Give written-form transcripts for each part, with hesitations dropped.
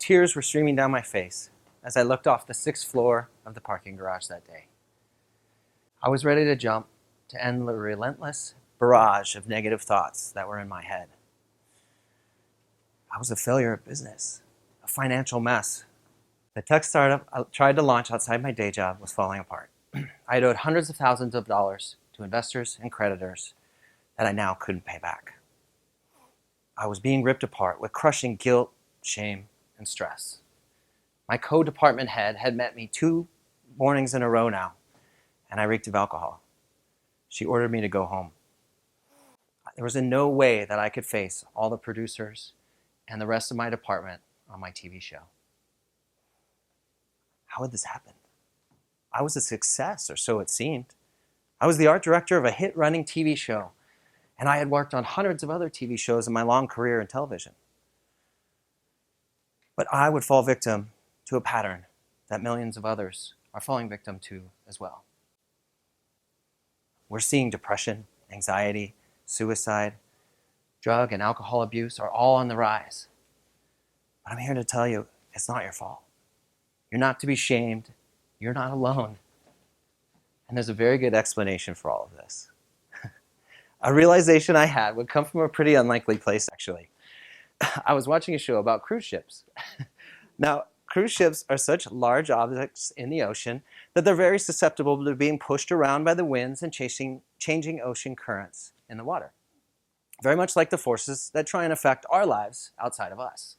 Tears were streaming down my face as I looked off the 6th floor of the parking garage that day. I was ready to jump to end the relentless barrage of negative thoughts that were in my head. I was a failure at business, a financial mess. The tech startup I tried to launch outside my day job was falling apart. I had owed hundreds of thousands of dollars to investors and creditors that I now couldn't pay back. I was being ripped apart with crushing guilt, shame, and stress. My co-department head had met me 2 mornings in a row now, and I reeked of alcohol. She ordered me to go home. There was in no way that I could face all the producers and the rest of my department on my TV show. How had this happened? I was a success, or so it seemed. I was the art director of a hit-running TV show, and I had worked on hundreds of other TV shows in my long career in television. But I would fall victim to a pattern that millions of others are falling victim to as well. We're seeing depression, anxiety, suicide, drug and alcohol abuse are all on the rise. But I'm here to tell you, it's not your fault. You're not to be shamed. You're not alone. And there's a very good explanation for all of this. A realization I had would come from a pretty unlikely place, actually. I was watching a show about cruise ships. Now, cruise ships are such large objects in the ocean that they're very susceptible to being pushed around by the winds and changing ocean currents in the water. Very much like the forces that try and affect our lives outside of us.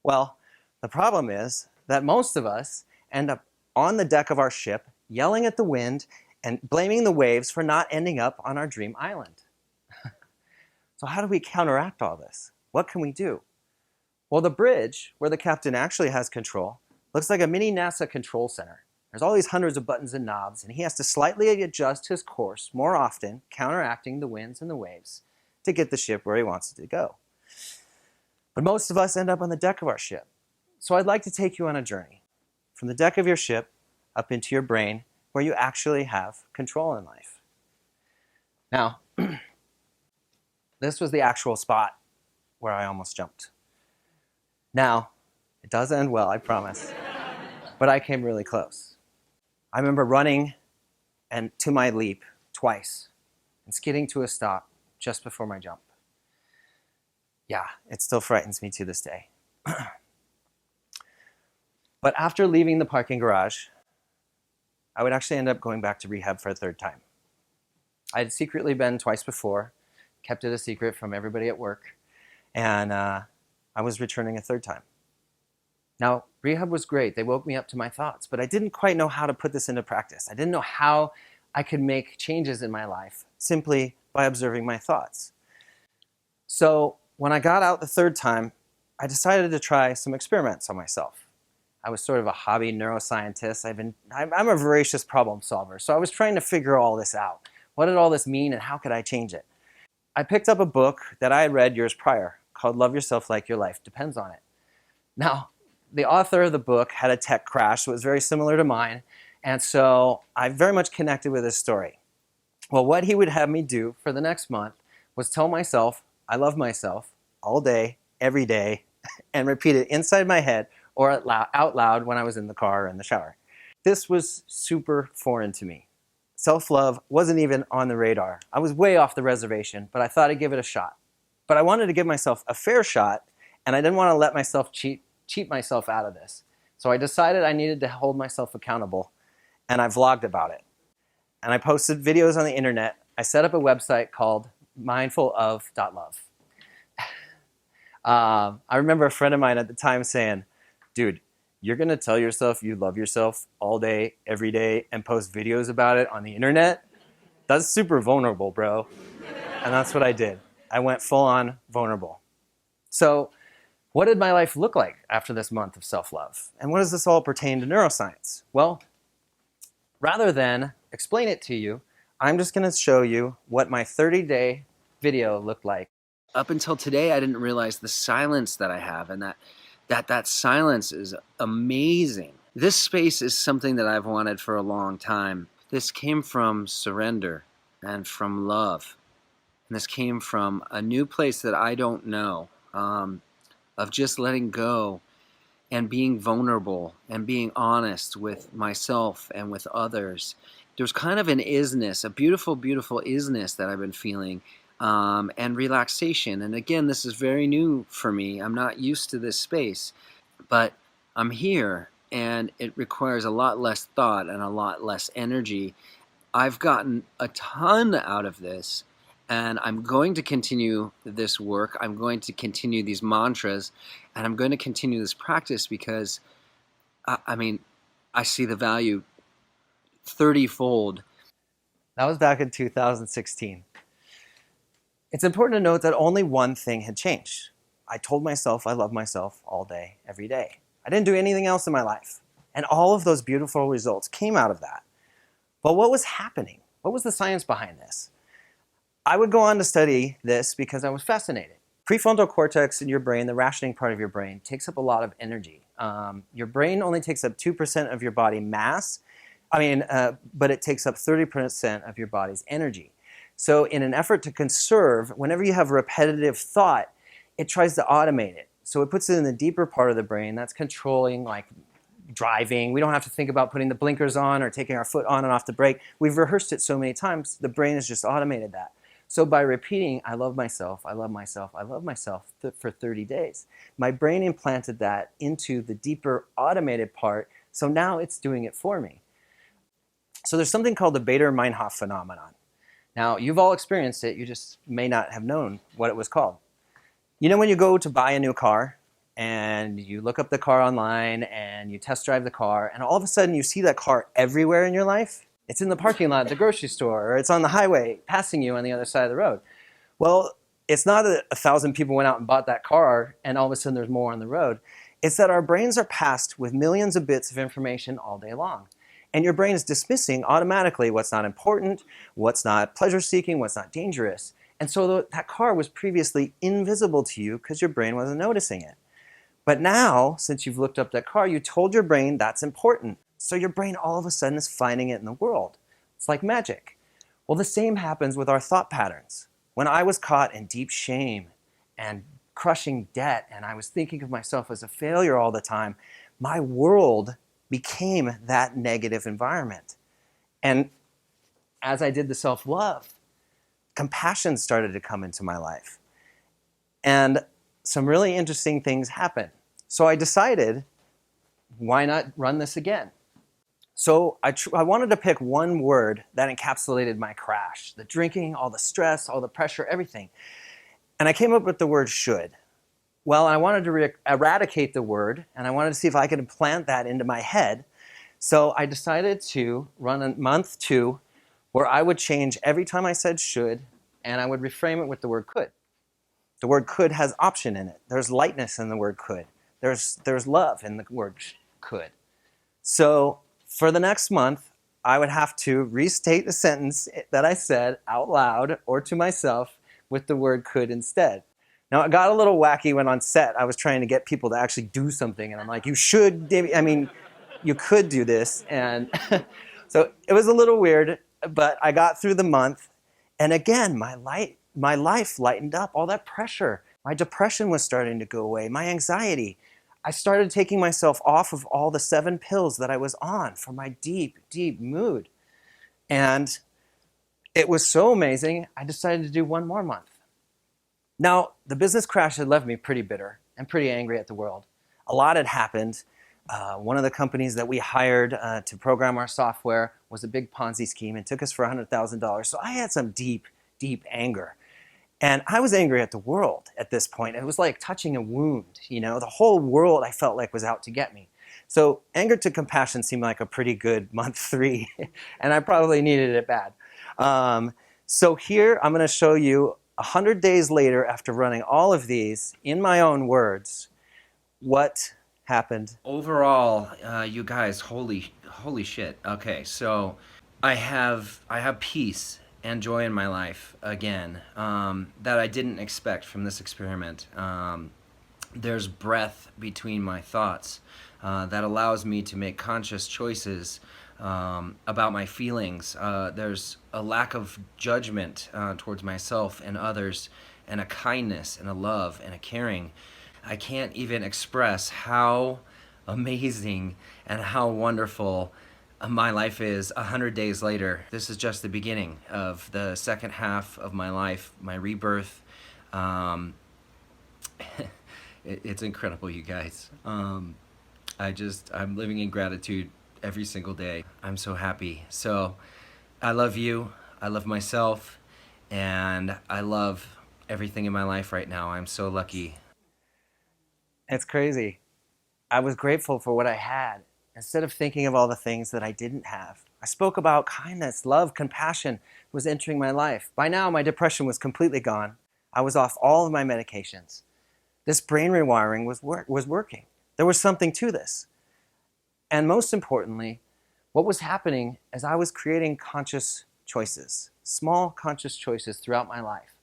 Well, the problem is that most of us end up on the deck of our ship, yelling at the wind and blaming the waves for not ending up on our dream island. So how do we counteract all this? What can we do? Well, the bridge, where the captain actually has control, looks like a mini NASA control center. There's all these hundreds of buttons and knobs, and he has to slightly adjust his course more often, counteracting the winds and the waves to get the ship where he wants it to go. But most of us end up on the deck of our ship. So I'd like to take you on a journey from the deck of your ship up into your brain where you actually have control in life. Now, this was the actual spot where I almost jumped. Now, it does end well, I promise, but I came really close. I remember running and to my leap twice and skidding to a stop just before my jump. Yeah, it still frightens me to this day. But after leaving the parking garage, I would actually end up going back to rehab for a 3rd time. I had secretly been twice before, kept it a secret from everybody at work, and I was returning a 3rd time. Now, rehab was great. They woke me up to my thoughts, but I didn't quite know how to put this into practice. I didn't know how I could make changes in my life simply by observing my thoughts. So when I got out the 3rd time, I decided to try some experiments on myself. I was sort of a hobby neuroscientist. I'm a voracious problem solver, so I was trying to figure all this out. What did all this mean and how could I change it? I picked up a book that I had read years prior called Love Yourself Like Your Life Depends on It. Now, the author of the book had a tech crash that was very similar to mine, and so I very much connected with his story. Well, what he would have me do for the next month was tell myself I love myself all day, every day, and repeat it inside my head or out loud when I was in the car or in the shower. This was super foreign to me. Self-love wasn't even on the radar. I was way off the reservation, but I thought I'd give it a shot. But I wanted to give myself a fair shot, and I didn't want to let myself cheat myself out of this. So I decided I needed to hold myself accountable, and I vlogged about it. And I posted videos on the internet. I set up a website called mindfulof.love. I remember a friend of mine at the time saying, dude, you're going to tell yourself you love yourself all day, every day, and post videos about it on the internet? That's super vulnerable, bro. And that's what I did. I went full on vulnerable. So what did my life look like after this month of self-love? And what does this all pertain to neuroscience? Well, rather than explain it to you, I'm just going to show you what my 30-day video looked like. Up until today, I didn't realize the silence that I have, and that silence is amazing. This space is something that I've wanted for a long time. This came from surrender and from love. And this came from a new place that I don't know, of just letting go and being vulnerable and being honest with myself and with others. There's kind of an isness, a beautiful, beautiful isness that I've been feeling, and relaxation. And again, this is very new for me. I'm not used to this space, but I'm here, and it requires a lot less thought and a lot less energy. I've gotten a ton out of this, and I'm going to continue this work. I'm going to continue these mantras, and I'm going to continue this practice because, I mean, I see the value 30-fold. That was back in 2016. It's important to note that only one thing had changed. I told myself I love myself all day, every day. I didn't do anything else in my life. And all of those beautiful results came out of that. But what was happening? What was the science behind this? I would go on to study this because I was fascinated. Prefrontal cortex in your brain, the rationing part of your brain, takes up a lot of energy. Your brain only takes up 2% of your body mass, but it takes up 30% of your body's energy. So in an effort to conserve, whenever you have repetitive thought, it tries to automate it. So it puts it in the deeper part of the brain that's controlling, like driving. We don't have to think about putting the blinkers on or taking our foot on and off the brake. We've rehearsed it so many times, the brain has just automated that. So by repeating, I love myself, I love myself, I love myself for 30 days, my brain implanted that into the deeper automated part, so now it's doing it for me. So there's something called the Bader-Meinhof phenomenon. Now, you've all experienced it, you just may not have known what it was called. You know when you go to buy a new car, and you look up the car online, and you test drive the car, and all of a sudden you see that car everywhere in your life? It's in the parking lot at the grocery store, or it's on the highway passing you on the other side of the road. Well, it's not that 1,000 people went out and bought that car, and all of a sudden there's more on the road. It's that our brains are passed with millions of bits of information all day long. And your brain is dismissing automatically what's not important, what's not pleasure-seeking, what's not dangerous. And so that car was previously invisible to you because your brain wasn't noticing it. But now, since you've looked up that car, you told your brain that's important. So your brain all of a sudden is finding it in the world. It's like magic. Well, the same happens with our thought patterns. When I was caught in deep shame and crushing debt, and I was thinking of myself as a failure all the time, my world became that negative environment. And as I did the self-love, compassion started to come into my life. And some really interesting things happened. So I decided, why not run this again? So I wanted to pick one word that encapsulated my crash, the drinking, all the stress, all the pressure, everything. And I came up with the word should. Well, I wanted to eradicate the word, and I wanted to see if I could implant that into my head. So I decided to run a month 2 where I would change every time I said should, and I would reframe it with the word could. The word could has option in it. There's lightness in the word could. There's love in the word could. So for the next month, I would have to restate the sentence that I said out loud or to myself with the word could instead. Now, it got a little wacky when on set I was trying to get people to actually do something, and I'm like, you could do this. And so it was a little weird, but I got through the month, and again, my life lightened up, all that pressure. My depression was starting to go away, my anxiety. I started taking myself off of all the 7 pills that I was on for my deep, deep mood. And it was so amazing, I decided to do one more month. Now, the business crash had left me pretty bitter and pretty angry at the world. A lot had happened. One of the companies that we hired to program our software was a big Ponzi scheme and took us for $100,000. So I had some deep, deep anger. And I was angry at the world at this point. It was like touching a wound, you know? The whole world I felt like was out to get me. So anger to compassion seemed like a pretty good month 3, and I probably needed it bad. So here I'm going to show you 100 days later, after running all of these in my own words, what happened. Overall, you guys, holy shit. Okay, so I have peace and joy in my life again, that I didn't expect from this experiment. There's breath between my thoughts that allows me to make conscious choices about my feelings. There's a lack of judgment towards myself and others, and a kindness and a love and a caring. I can't even express how amazing and how wonderful my life is 100 days later. This is just the beginning of the second half of my life, my rebirth. Um, it's incredible, you guys. I'm living in gratitude every single day. I'm so happy. So I love you. I love myself. And I love everything in my life right now. I'm so lucky. It's crazy. I was grateful for what I had instead of thinking of all the things that I didn't have. I spoke about kindness, love, compassion was entering my life. By now, my depression was completely gone. I was off all of my medications. This brain rewiring was working. There was something to this. And most importantly, what was happening is I was creating conscious choices, small conscious choices throughout my life.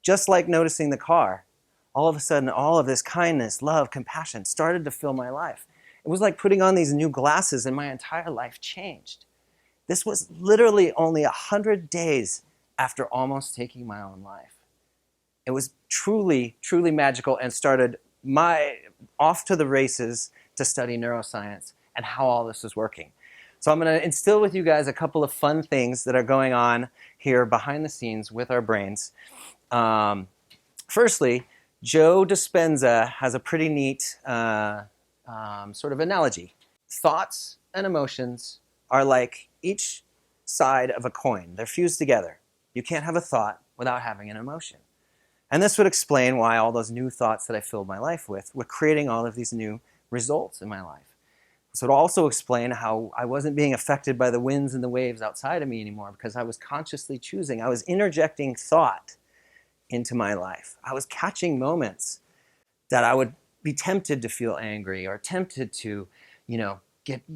Just like noticing the car, all of a sudden, all of this kindness, love, compassion started to fill my life. It was like putting on these new glasses and my entire life changed. This was literally only 100 days after almost taking my own life. It was truly, truly magical and started my off to the races to study neuroscience and how all this is working. So I'm going to instill with you guys a couple of fun things that are going on here behind the scenes with our brains. Firstly, Joe Dispenza has a pretty neat sort of analogy. Thoughts and emotions are like each side of a coin. They're fused together. You can't have a thought without having an emotion. And this would explain why all those new thoughts that I filled my life with were creating all of these new results in my life. So it would also explain how I wasn't being affected by the winds and the waves outside of me anymore because I was consciously choosing. I was interjecting thought into my life. I was catching moments that I would be tempted to feel angry or tempted to,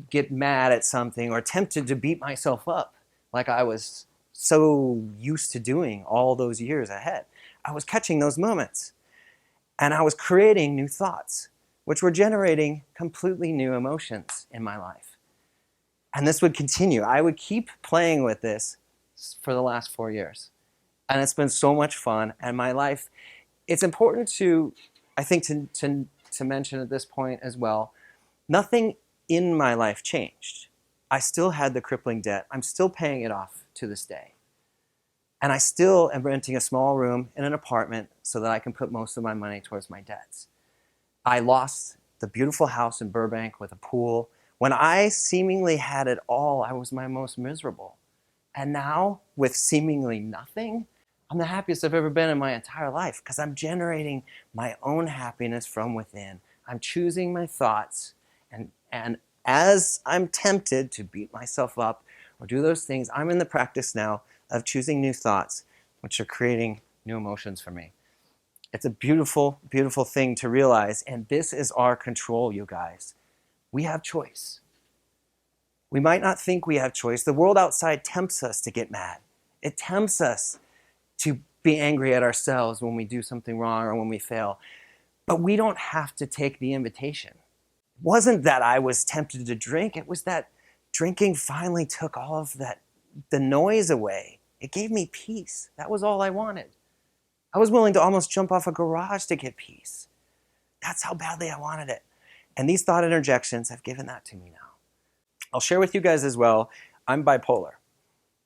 get mad at something or tempted to beat myself up like I was so used to doing all those years ahead. I was catching those moments and I was creating new thoughts, which were generating completely new emotions in my life. And this would continue. I would keep playing with this for the last 4 years. And it's been so much fun. And my life, it's important to, I think, to mention at this point as well, nothing in my life changed. I still had the crippling debt. I'm still paying it off to this day. And I still am renting a small room in an apartment so that I can put most of my money towards my debts. I lost the beautiful house in Burbank with a pool. When I seemingly had it all, I was my most miserable. And now, with seemingly nothing, I'm the happiest I've ever been in my entire life because I'm generating my own happiness from within. I'm choosing my thoughts, and as I'm tempted to beat myself up or do those things, I'm in the practice now of choosing new thoughts, which are creating new emotions for me. It's a beautiful, beautiful thing to realize, and this is our control, you guys. We have choice. We might not think we have choice. The world outside tempts us to get mad. It tempts us to be angry at ourselves when we do something wrong or when we fail. But we don't have to take the invitation. It wasn't that I was tempted to drink. It was that drinking finally took all of the noise away. It gave me peace. That was all I wanted. I was willing to almost jump off a garage to get peace. That's how badly I wanted it. And these thought interjections have given that to me now. I'll share with you guys as well, I'm bipolar.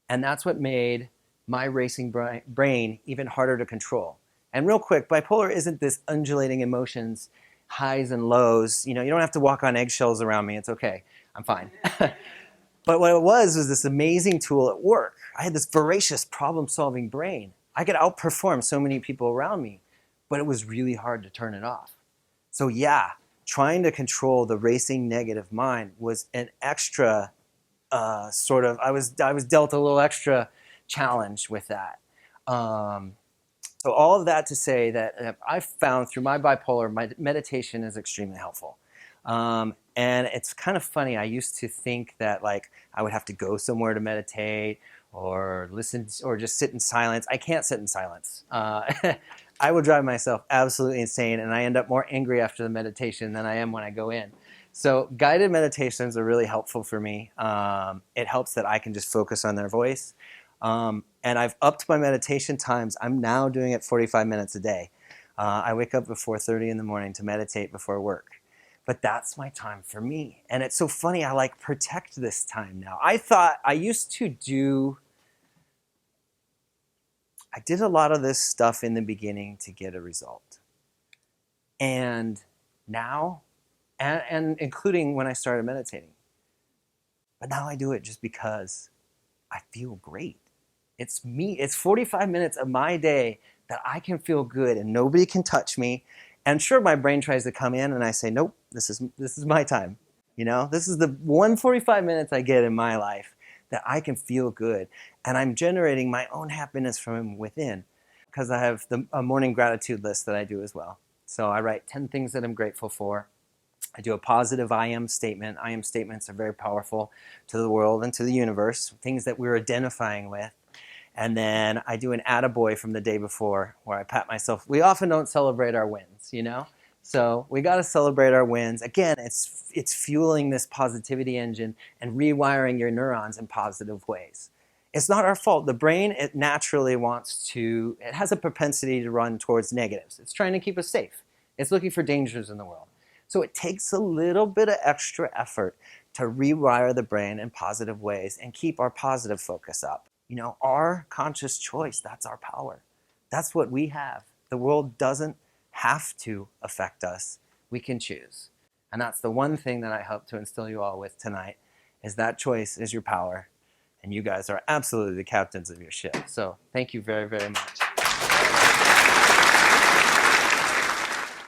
And that's what made my racing brain even harder to control. And real quick, bipolar isn't this undulating emotions, highs and lows. You don't have to walk on eggshells around me. It's okay. I'm fine. But what it was this amazing tool at work. I had this voracious problem-solving brain. I could outperform so many people around me, but it was really hard to turn it off. So yeah, trying to control the racing negative mind was an extra I was dealt a little extra challenge with that. So all of that to say that I've found through my bipolar, my meditation is extremely helpful. And it's kind of funny. I used to think that I would have to go somewhere to meditate or listen or just sit in silence. I can't sit in silence. I would drive myself absolutely insane, and I end up more angry after the meditation than I am when I go in. So guided meditations are really helpful for me. It helps that I can just focus on their voice. And I've upped my meditation times. I'm now doing it 45 minutes a day. I wake up at 4:30 in the morning to meditate before work. But that's my time for me. And it's so funny, I like protect this time now. I used to I did a lot of this stuff in the beginning to get a result. And now, and including when I started meditating, but now I do it just because I feel great. It's me. It's 45 minutes of my day that I can feel good and nobody can touch me. And sure, my brain tries to come in and I say, nope, this is my time. You know, this is the 145 minutes I get in my life that I can feel good. And I'm generating my own happiness from within because I have a morning gratitude list that I do as well. So I write 10 things that I'm grateful for. I do a positive I am statement. I am statements are very powerful to the world and to the universe, things that we're identifying with. And then I do an attaboy from the day before where I pat myself. We often don't celebrate our wins, you know? So we got to celebrate our wins. Again, it's fueling this positivity engine and rewiring your neurons in positive ways. It's not our fault. The brain, it naturally it has a propensity to run towards negatives. It's trying to keep us safe. It's looking for dangers in the world. So it takes a little bit of extra effort to rewire the brain in positive ways and keep our positive focus up. You know, our conscious choice, that's our power. That's what we have. The world doesn't have to affect us. We can choose. And that's the one thing that I hope to instill you all with tonight, is that choice is your power. And you guys are absolutely the captains of your ship. So thank you very, very much.